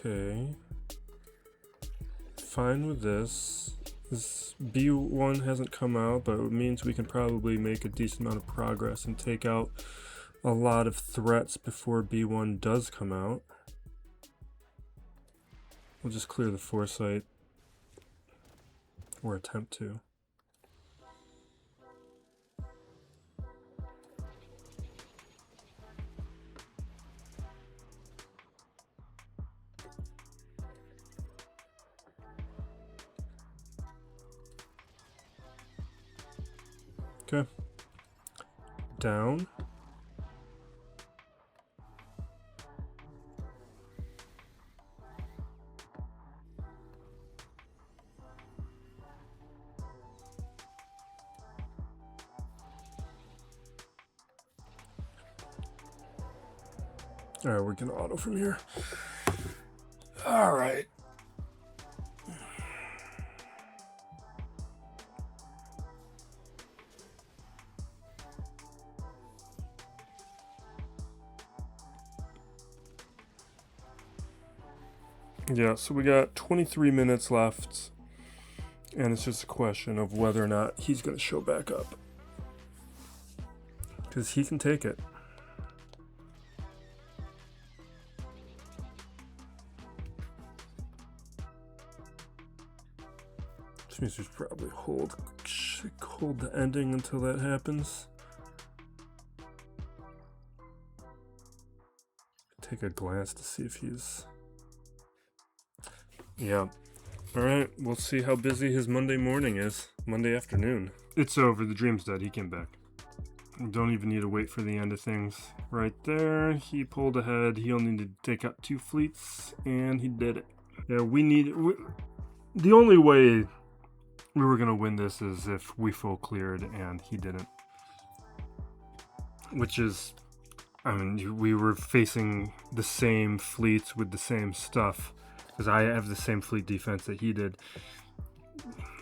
Okay. Fine with this. This B1 hasn't come out, but it means we can probably make a decent amount of progress and take out a lot of threats before B1 does come out. We'll just clear the foresight. Or attempt to. Okay. Down. Alright, we're gonna auto from here. Alright. Yeah, so we got 23 minutes left, and it's just a question of whether or not he's going to show back up. Because he can take it. Which means we should probably hold the ending until that happens. Take a glance to see if he's... Yeah. Alright, we'll see how busy his Monday morning is. Monday afternoon. It's over. The dream's dead. He came back. Don't even need to wait for the end of things. Right there, he pulled ahead. He only needed to take out 2 fleets, and he did it. Yeah, the only way we were going to win this is if we full cleared, and he didn't. Which is, I mean, we were facing the same fleets with the same stuff, because I have the same fleet defense that he did.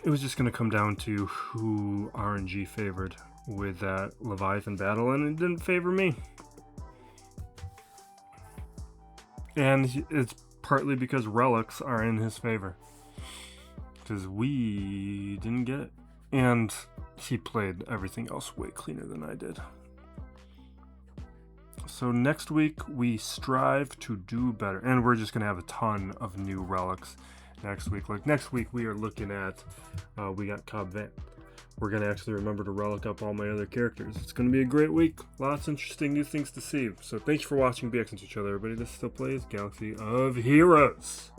It was just going to come down to who RNG favored with that Leviathan battle, and it didn't favor me. And it's partly because relics are in his favor, because we didn't get it. And he played everything else way cleaner than I did. So next week we strive to do better, and we're just going to have a ton of new relics next week. Like next week we are looking at, we got Cobb Van. We're going to actually remember to relic up all my other characters. It's going to be a great week. Lots of interesting new things to see. So thanks for watching BX into each other, everybody. This still plays Galaxy of Heroes.